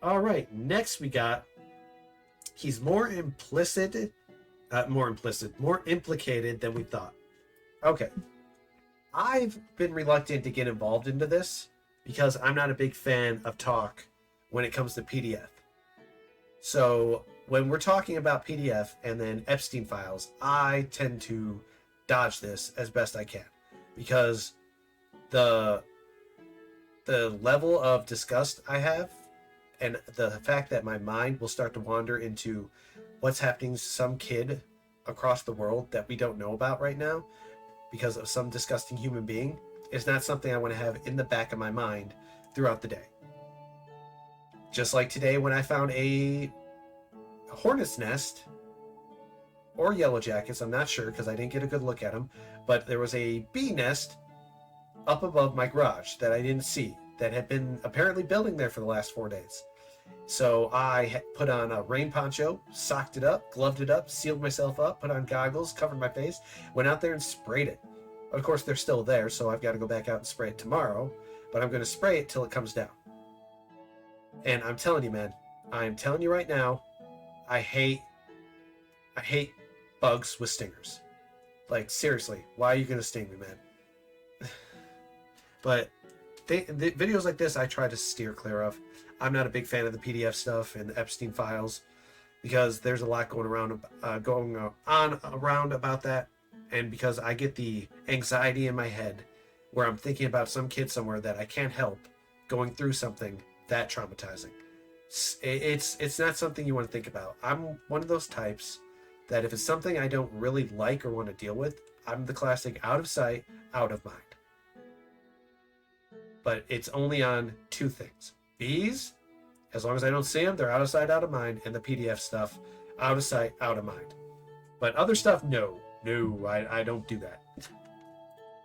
All right, next we got, he's more implicated than we thought. Okay. I've been reluctant to get involved into this because I'm not a big fan of talk when it comes to PDF. So when we're talking about PDF and then Epstein files, I tend to dodge this as best I can because the level of disgust I have and the fact that my mind will start to wander into what's happening to some kid across the world that we don't know about right now because of some disgusting human being is not something I want to have in the back of my mind throughout the day. Just like today when I found a hornet's nest or yellow jackets, I'm not sure because I didn't get a good look at them, but there was a bee nest up above my garage that I didn't see that had been apparently building there for the last 4 days. So I put on a rain poncho, socked it up, gloved it up, sealed myself up, put on goggles, covered my face, went out there and sprayed it. Of course, they're still there, so I've got to go back out and spray it tomorrow, but I'm going to spray it till it comes down. And I'm telling you, man, I'm telling you right now, I hate bugs with stingers. Like, seriously, why are you going to sting me, man? But the videos like this, I try to steer clear of. I'm not a big fan of the PDF stuff and the Epstein files because there's a lot going on around about that, and because I get the anxiety in my head where I'm thinking about some kid somewhere that I can't help going through something that traumatizing. It's not something you want to think about. I'm one of those types that if it's something I don't really like or want to deal with, I'm the classic out of sight, out of mind. But it's only on two things. Bees, as long as I don't see them, they're out of sight, out of mind, and the PDF stuff, out of sight, out of mind. But other stuff, no, I don't do that.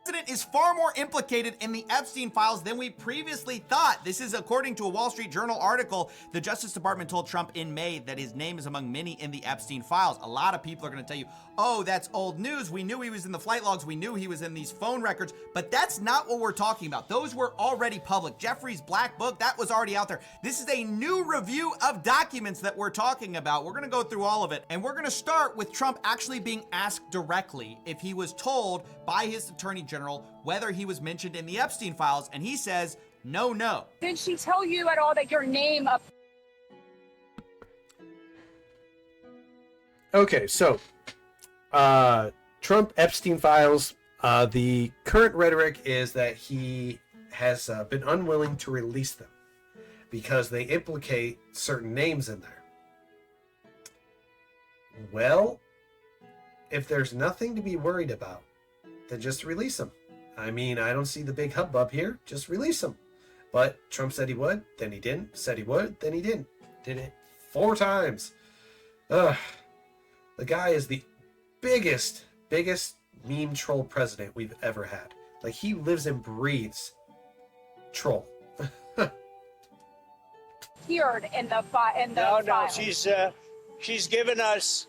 The president is far more implicated in the Epstein files than we previously thought. This is according to a Wall Street Journal article. The Justice Department told Trump in May that his name is among many in the Epstein files. A lot of people are going to tell you, oh, that's old news. We knew he was in the flight logs. We knew he was in these phone records, but that's not what we're talking about. Those were already public. Jeffrey's black book, that was already out there. This is a new review of documents that we're talking about. We're going to go through all of it, and we're going to start with Trump actually being asked directly if he was told by his attorney general whether he was mentioned in the Epstein files, and he says, no. Did she tell you at all that your name up? Okay, so Trump Epstein files, the current rhetoric is that he has been unwilling to release them because they implicate certain names in there. Well, if there's nothing to be worried about, then just release them. I mean, I don't see the big hubbub here. Just release them. But Trump said he would, then he didn't. Said he would, then he didn't. Did it 4 times. The guy is the biggest meme troll president we've ever had. Like, he lives and breathes troll. Appeared in the file. No, she's given us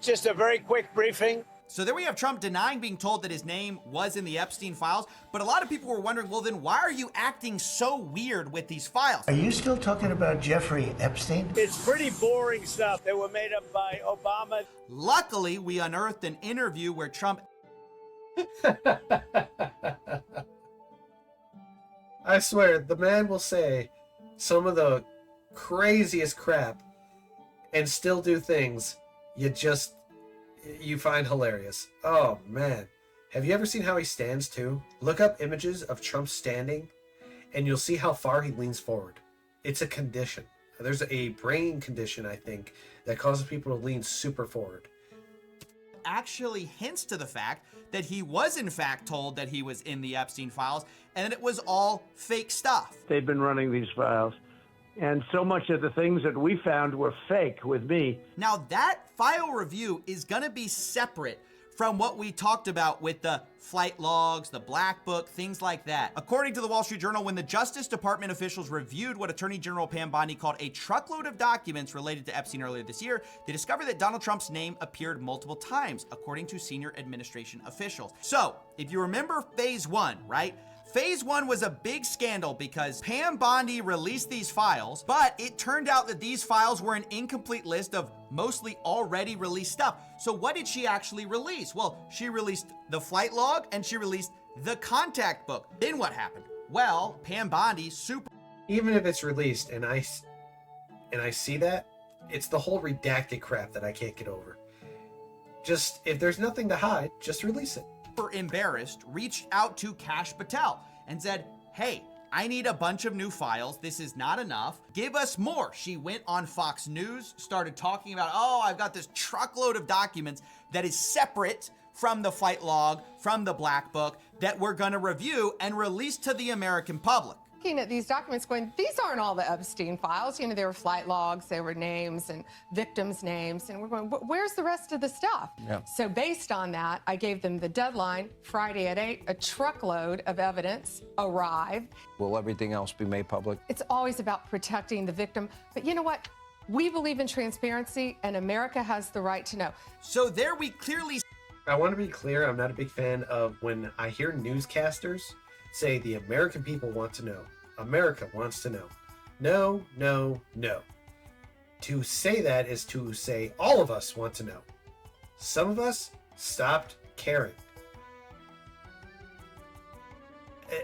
just a very quick briefing. So there we have Trump denying being told that his name was in the Epstein files, but a lot of people were wondering, well, then why are you acting so weird with these files? Are you still talking about Jeffrey Epstein? It's pretty boring stuff that were made up by Obama. Luckily, we unearthed an interview where Trump... I swear, the man will say some of the craziest crap and still do things you find hilarious. Oh, man. Have you ever seen how he stands, too? Look up images of Trump standing, and you'll see how far he leans forward. It's a condition. There's a brain condition, I think, that causes people to lean super forward. Actually hints to the fact that he was, in fact, told that he was in the Epstein files, and that it was all fake stuff. They've been running these files. And so much of the things that we found were fake with me. Now that file review is gonna be separate from what we talked about with the flight logs, the black book, things like that. According to the Wall Street Journal, when the Justice Department officials reviewed what Attorney General Pam Bondi called a truckload of documents related to Epstein earlier this year, they discovered that Donald Trump's name appeared multiple times, according to senior administration officials. So, if you remember phase 1, right? Phase 1 was a big scandal because Pam Bondi released these files, but it turned out that these files were an incomplete list of mostly already released stuff. So what did she actually release? Well, she released the flight log and she released the contact book. Then what happened? Well, Pam Bondi Even if it's released and I see that, it's the whole redacted crap that I can't get over. Just, if there's nothing to hide, just release it. embarrassed, reached out to Kash Patel and said, hey, I need a bunch of new files. This is not enough. Give us more. She went on Fox News, started talking about, oh, I've got this truckload of documents that is separate from the flight log, from the black book, that we're gonna review and release to the American public. Looking at these documents going, these aren't all the Epstein files. You know, there were flight logs, there were names and victims' names, and we're going, where's the rest of the stuff? Yeah. So based on that, I gave them the deadline, Friday at 8, a truckload of evidence arrived. Will everything else be made public? It's always about protecting the victim, but you know what? We believe in transparency, and America has the right to know. So there we clearly I want to be clear, I'm not a big fan of when I hear newscasters say the American people want to know. America wants to know. No, no, no. To say that is to say all of us want to know. Some of us stopped caring.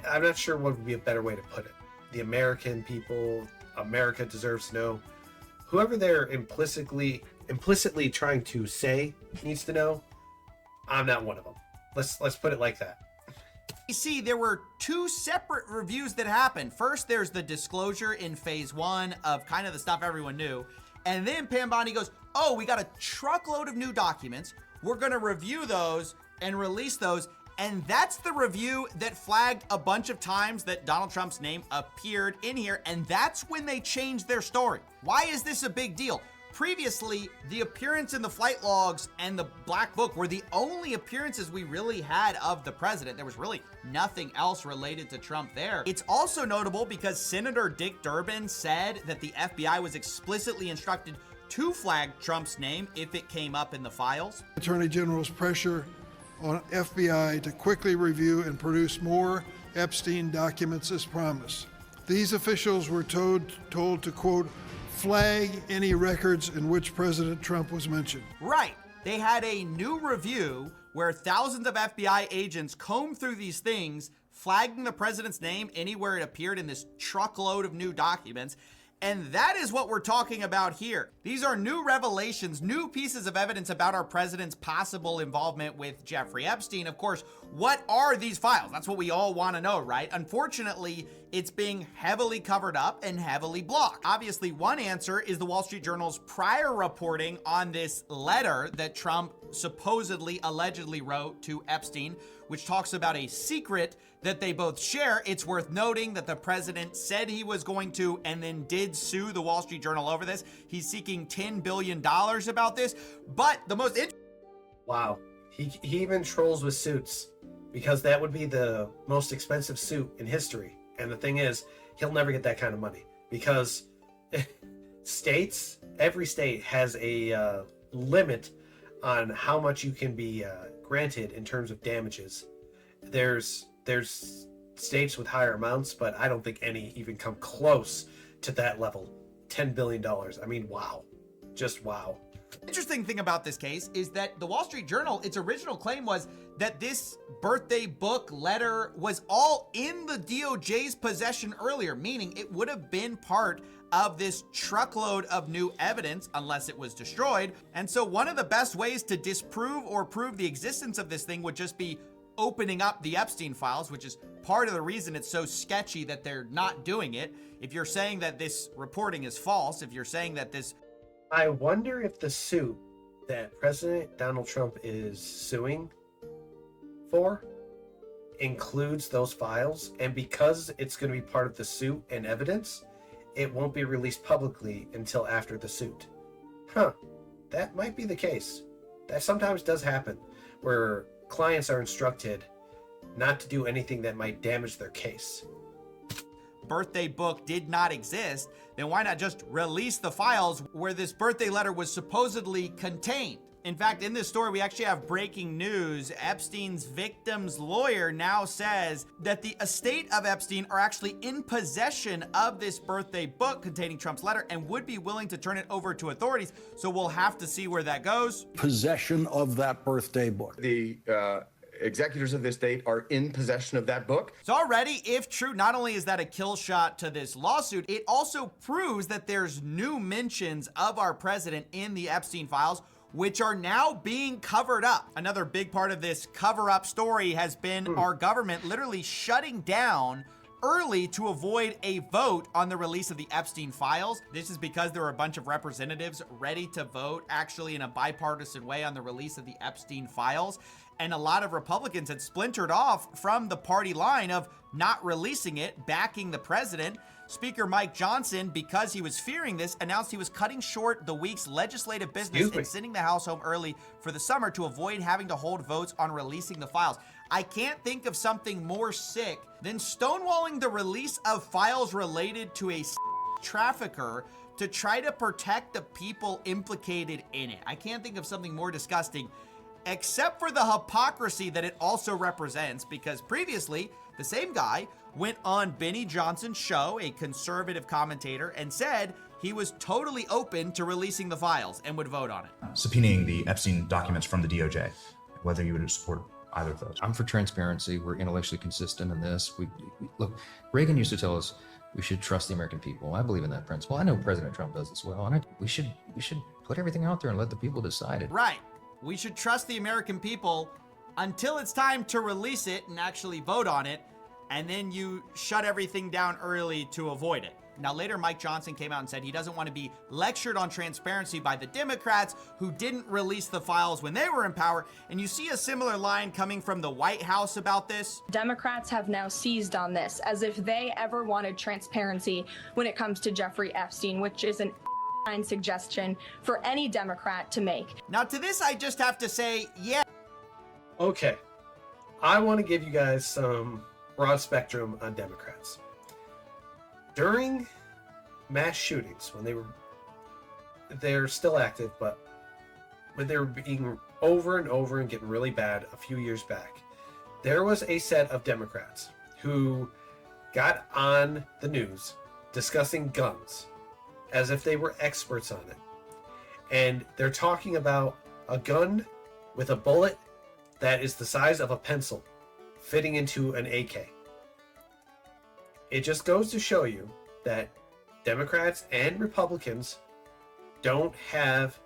I'm not sure what would be a better way to put it. The American people, America deserves to know. Whoever they're implicitly trying to say needs to know. I'm not one of them. Let's put it like that. You see, there were two separate reviews that happened. First, there's the disclosure in phase 1 of kind of the stuff everyone knew. And then Pam Bondi goes, oh, we got a truckload of new documents. We're going to review those and release those. And that's the review that flagged a bunch of times that Donald Trump's name appeared in here. And that's when they changed their story. Why is this a big deal? Previously, the appearance in the flight logs and the black book were the only appearances we really had of the president. There was really nothing else related to Trump there. It's also notable because Senator Dick Durbin said that the FBI was explicitly instructed to flag Trump's name if it came up in the files. Attorney General's pressure on FBI to quickly review and produce more Epstein documents as promised. These officials were told to, quote, flag any records in which President Trump was mentioned. Right. They had a new review where thousands of FBI agents combed through these things, flagging the president's name anywhere it appeared in this truckload of new documents. And that is what we're talking about here. These are new revelations, new pieces of evidence about our president's possible involvement with Jeffrey Epstein. Of course, what are these files? That's what we all want to know, right? Unfortunately, it's being heavily covered up and heavily blocked. Obviously, one answer is the Wall Street Journal's prior reporting on this letter that Trump supposedly, allegedly wrote to Epstein, which talks about a secret that they both share. It's worth noting that the president said he was going to and then did sue the Wall Street Journal over this. He's seeking $10 billion about this. But the most Wow. He even trolls with suits because that would be the most expensive suit in history. And the thing is, he'll never get that kind of money because every state has a limit on how much you can be granted in terms of damages. There's states with higher amounts, but I don't think any even come close to that level. $10 billion. I mean, wow. Just wow. interesting thing about this case is that the Wall Street Journal, its original claim was that this birthday book letter was all in the DOJ's possession earlier, meaning it would have been part of this truckload of new evidence unless it was destroyed. And so one of the best ways to disprove or prove the existence of this thing would just be opening up the Epstein files, which is part of the reason it's so sketchy that they're not doing it. If you're saying that this reporting is false, if you're saying that this... I wonder if the suit that President Donald Trump is suing for includes those files, and because it's going to be part of the suit and evidence, it won't be released publicly until after the suit. Huh, that might be the case. That sometimes does happen, where clients are instructed not to do anything that might damage their case. Birthday book did not exist, then why not just release the files where this birthday letter was supposedly contained? In fact, in this story, we actually have breaking news. Epstein's victim's lawyer now says that the estate of Epstein are actually in possession of this birthday book containing Trump's letter and would be willing to turn it over to authorities. So we'll have to see where that goes. Possession of that birthday book. The executors of this estate are in possession of that book. So already, if true, not only is that a kill shot to this lawsuit, it also proves that there's new mentions of our president in the Epstein files, which are now being covered up. Another big part of this cover-up story has been our government literally shutting down early to avoid a vote on the release of the Epstein files. This is because there were a bunch of representatives ready to vote actually in a bipartisan way on the release of the Epstein files. And a lot of Republicans had splintered off from the party line of not releasing it, backing the president. Speaker Mike Johnson, because he was fearing this, announced he was cutting short the week's legislative business and sending the House home early for the summer to avoid having to hold votes on releasing the files. I can't think of something more sick than stonewalling the release of files related to a trafficker to try to protect the people implicated in it. I can't think of something more disgusting, except for the hypocrisy that it also represents, because previously, the same guy went on Benny Johnson's show, a conservative commentator, and said he was totally open to releasing the files and would vote on it. Subpoenaing the Epstein documents from the DOJ, whether you would support either of those. I'm for transparency. We're intellectually consistent in this. We look, Reagan used to tell us we should trust the American people. I believe in that principle. I know President Trump does as well. And we should put everything out there and let the people decide it. Right. We should trust the American people until it's time to release it and actually vote on it. And then you shut everything down early to avoid it. Now, later, Mike Johnson came out and said he doesn't want to be lectured on transparency by the Democrats who didn't release the files when they were in power. And you see a similar line coming from the White House about this. Democrats have now seized on this as if they ever wanted transparency when it comes to Jeffrey Epstein, which is an suggestion for any Democrat to make. Now, to this, I just have to say, yeah. Okay. I want to give you guys some broad spectrum on Democrats. During mass shootings, when they're still active, but when they were being over and over and getting really bad a few years back, there was a set of Democrats who got on the news discussing guns as if they were experts on it. And they're talking about a gun with a bullet that is the size of a pencil fitting into an AK. It just goes to show you that Democrats and Republicans don't have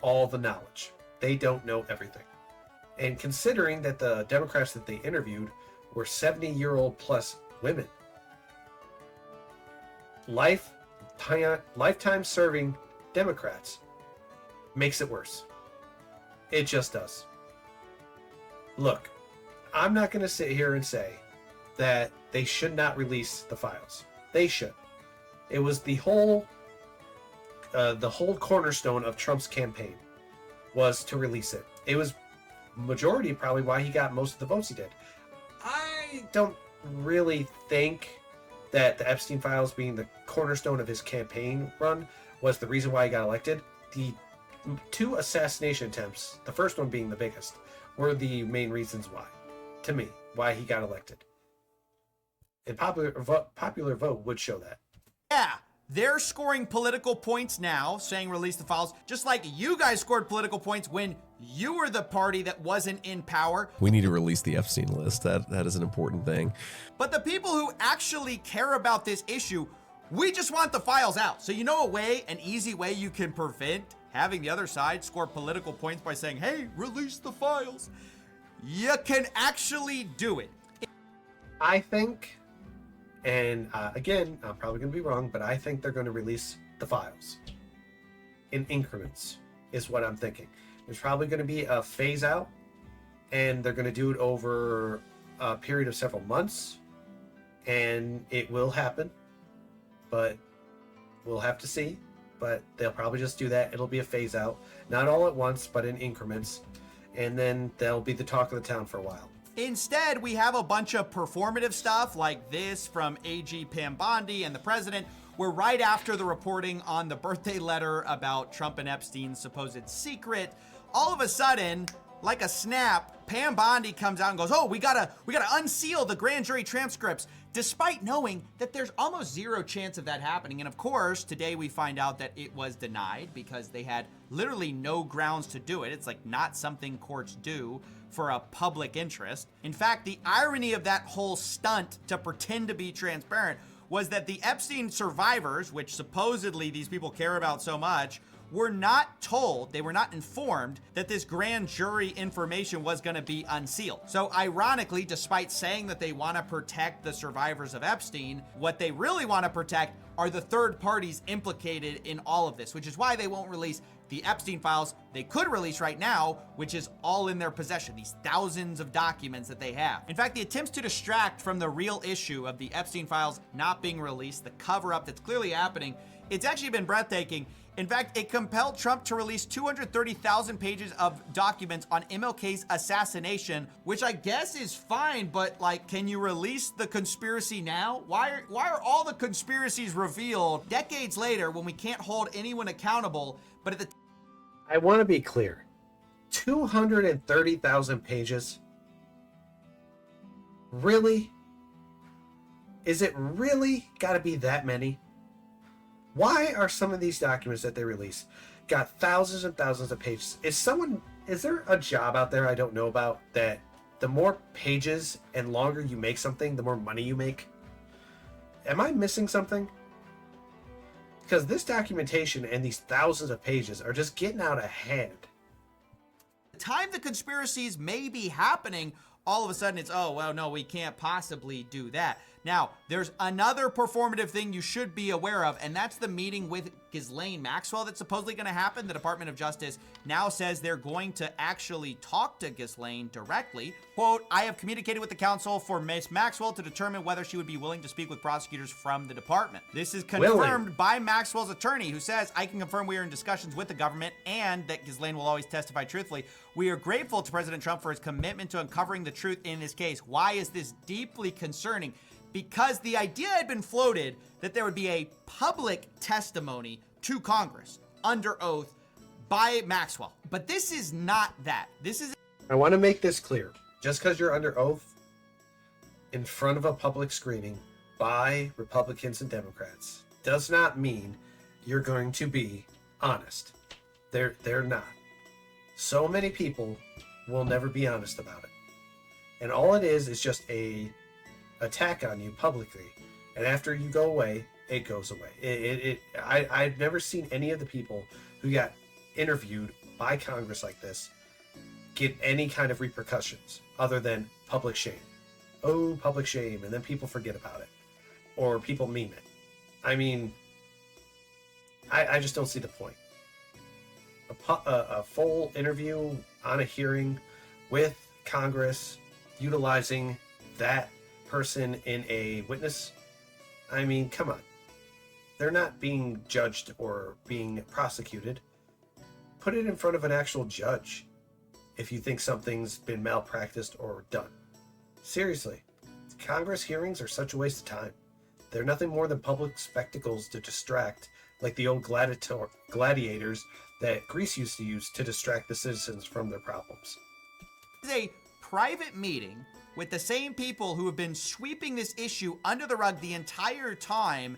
all the knowledge. They don't know everything. And considering that the Democrats that they interviewed were 70-year-old plus women, lifetime serving Democrats makes it worse. It just does. Look, I'm not going to sit here and say that they should not release the files. They should. It was the whole cornerstone of Trump's campaign was to release it. It was majority probably why he got most of the votes he did. I don't really think that the Epstein files being the cornerstone of his campaign run was the reason why he got elected. The two assassination attempts, the first one being the biggest, were the main reasons why, to me, why he got elected. And popular vote would show that. Yeah, they're scoring political points now, saying release the files, just like you guys scored political points when you were the party that wasn't in power. We need to release the Epstein list. That is an important thing. But the people who actually care about this issue, we just want the files out. So you know an easy way you can prevent having the other side score political points by saying, hey, release the files. You can actually do it. I think, and again, I'm probably going to be wrong, but I think they're going to release the files in increments, is what I'm thinking. There's probably going to be a phase out, and they're going to do it over a period of several months, and it will happen, but we'll have to see. But they'll probably just do that. It'll be a phase out, not all at once, but in increments, and then they'll be the talk of the town for a while. Instead, we have a bunch of performative stuff like this from AG Pam Bondi and the president, where right after the reporting on the birthday letter about Trump and Epstein's supposed secret, all of a sudden, like a snap, Pam Bondi comes out and goes, oh, we gotta unseal the grand jury transcripts, despite knowing that there's almost zero chance of that happening. And of course, today we find out that it was denied because they had literally no grounds to do it. It's like not something courts do for a public interest. In fact, the irony of that whole stunt to pretend to be transparent was that the Epstein survivors, which supposedly these people care about so much, were not told, they were not informed that this grand jury information was going to be unsealed. So ironically, despite saying that they want to protect the survivors of Epstein, what they really want to protect are the third parties implicated in all of this, which is why they won't release the Epstein files they could release right now, which is all in their possession, these thousands of documents that they have. In fact, the attempts to distract from the real issue of the Epstein files not being released, the cover-up that's clearly happening, it's actually been breathtaking. In fact, it compelled Trump to release 230,000 pages of documents on MLK's assassination, which I guess is fine, but like, can you release the conspiracy now? Why are all the conspiracies revealed decades later when we can't hold anyone accountable? But at the I want to be clear. 230,000 pages? Really? Is it really got to be that many? Why are some of these documents that they release got thousands and thousands of pages? Is there a job out there I don't know about that the more pages and longer you make something, the more money you make? Am I missing something? Because this documentation and these thousands of pages are just getting out of hand. The time the conspiracies may be happening, all of a sudden it's, oh, well, no, we can't possibly do that. Now, there's another performative thing you should be aware of, and that's the meeting with Ghislaine Maxwell that's supposedly going to happen. The Department of Justice now says they're going to actually talk to Ghislaine directly. Quote, I have communicated with the counsel for Ms. Maxwell to determine whether she would be willing to speak with prosecutors from the department. This is confirmed by Maxwell's attorney, who says, I can confirm we are in discussions with the government and that Ghislaine will always testify truthfully. We are grateful to President Trump for his commitment to uncovering the truth in this case. Why is this deeply concerning? Because the idea had been floated that there would be a public testimony to Congress under oath by Maxwell. But this is not that. This is... I want to make this clear. Just because you're under oath in front of a public screening by Republicans and Democrats does not mean you're going to be honest. They're not. So many people will never be honest about it. And all it is just a attack on you publicly, and after you go away, it goes away. I've never seen any of the people who got interviewed by Congress like this get any kind of repercussions other than public shame. Oh, public shame, and then people forget about it, or people meme it. I mean, I just don't see the point. A full interview on a hearing with Congress utilizing that person in a witness. I mean, come on. They're not being judged or being prosecuted. Put it in front of an actual judge if you think something's been malpracticed or done. Seriously, Congress hearings are such a waste of time. They're nothing more than public spectacles to distract, like the old gladiators that Greece used to use to distract the citizens from their problems. This is a private meeting with the same people who have been sweeping this issue under the rug the entire time.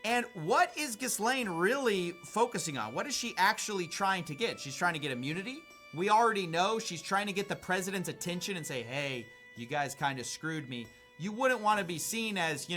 And what is Ghislaine really focusing on? What is she actually trying to get? She's trying to get immunity. We already know she's trying to get the president's attention and say, hey, you guys kind of screwed me. You wouldn't want to be seen as,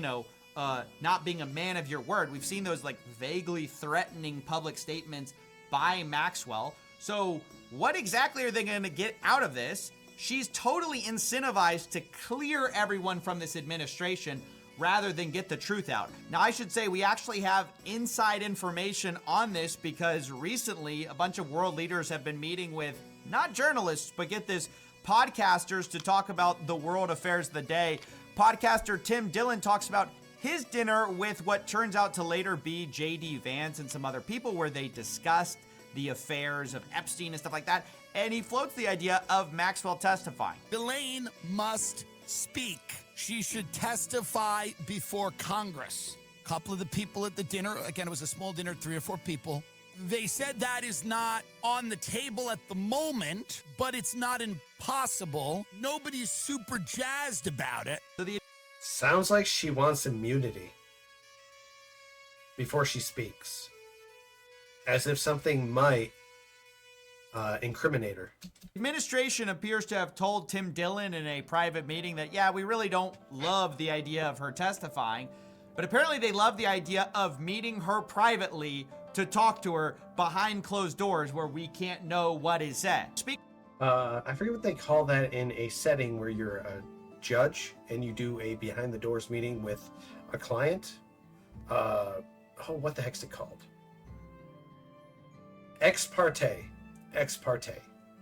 not being a man of your word. We've seen those like vaguely threatening public statements by Maxwell. So what exactly are they going to get out of this? She's totally incentivized to clear everyone from this administration rather than get the truth out. Now, I should say we actually have inside information on this because recently a bunch of world leaders have been meeting with not journalists, but get this, podcasters to talk about the world affairs of the day. Podcaster Tim Dillon talks about his dinner with what turns out to later be J.D. Vance and some other people where they discussed the affairs of Epstein and stuff like that. And he floats the idea of Maxwell testifying. Ghislaine must speak. She should testify before Congress. A couple of the people at the dinner, again, it was a small dinner, 3 or 4 people, They said that is not on the table at the moment, but it's not impossible. Nobody's super jazzed about it. Sounds like she wants immunity before she speaks, as if something might incriminate her. Administration appears to have told Tim Dillon in a private meeting that, yeah, we really don't love the idea of her testifying, but apparently they love the idea of meeting her privately to talk to her behind closed doors where we can't know what is said. I forget what they call that in a setting where you're a judge and you do a behind the doors meeting with a client. What the heck's it called? Ex parte. Ex parte.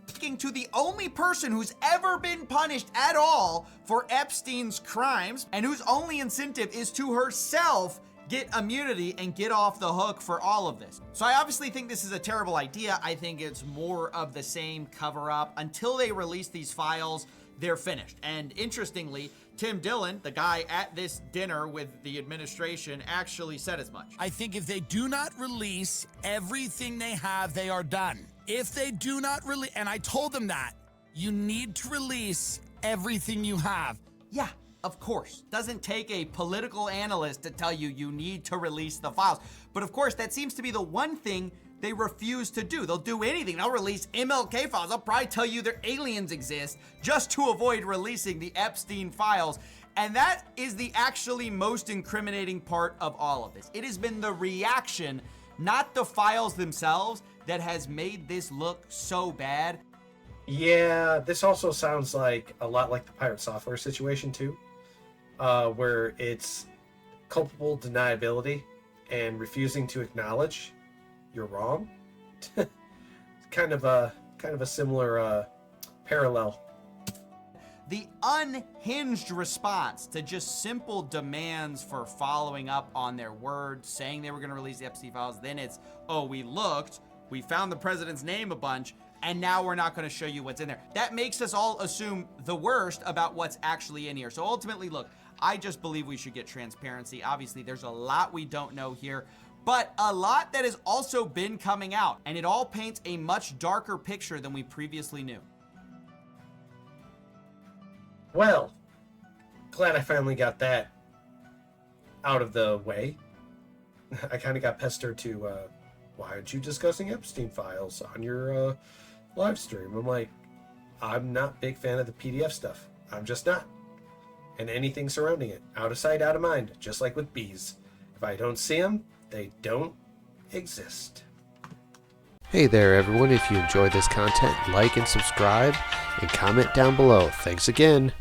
Speaking to the only person who's ever been punished at all for Epstein's crimes and whose only incentive is to herself get immunity and get off the hook for all of this. So I obviously think this is a terrible idea. I think it's more of the same cover up. Until they release these files, they're finished. And interestingly, Tim Dillon, the guy at this dinner with the administration, actually said as much. I think if they do not release everything they have, they are done. If they do not release, and I told them that, you need to release everything you have. Yeah, of course. Doesn't take a political analyst to tell you you need to release the files. But of course, that seems to be the one thing they refuse to do. They'll do anything. They'll release MLK files. They'll probably tell you their aliens exist just to avoid releasing the Epstein files. And that is the actually most incriminating part of all of this. It has been the reaction, not the files themselves, that has made this look so bad. Yeah, this also sounds like a lot like the Pirate Software situation too, where it's culpable deniability and refusing to acknowledge you're wrong. kind of a similar parallel. The unhinged response to just simple demands for following up on their word, saying they were going to release the Epstein files, then it's, oh, we looked, we found the president's name a bunch, and now we're not going to show you what's in there. That makes us all assume the worst about what's actually in here. So ultimately, look, I just believe we should get transparency. Obviously, there's a lot we don't know here, but a lot that has also been coming out, and it all paints a much darker picture than we previously knew. Well, glad I finally got that out of the way. I kind of got pestered to, why aren't you discussing Epstein files on your live stream? I'm like, I'm not a big fan of the PDF stuff. I'm just not. And anything surrounding it. Out of sight, out of mind. Just like with bees. If I don't see them, they don't exist. Hey there everyone, if you enjoy this content, like and subscribe and comment down below. Thanks again.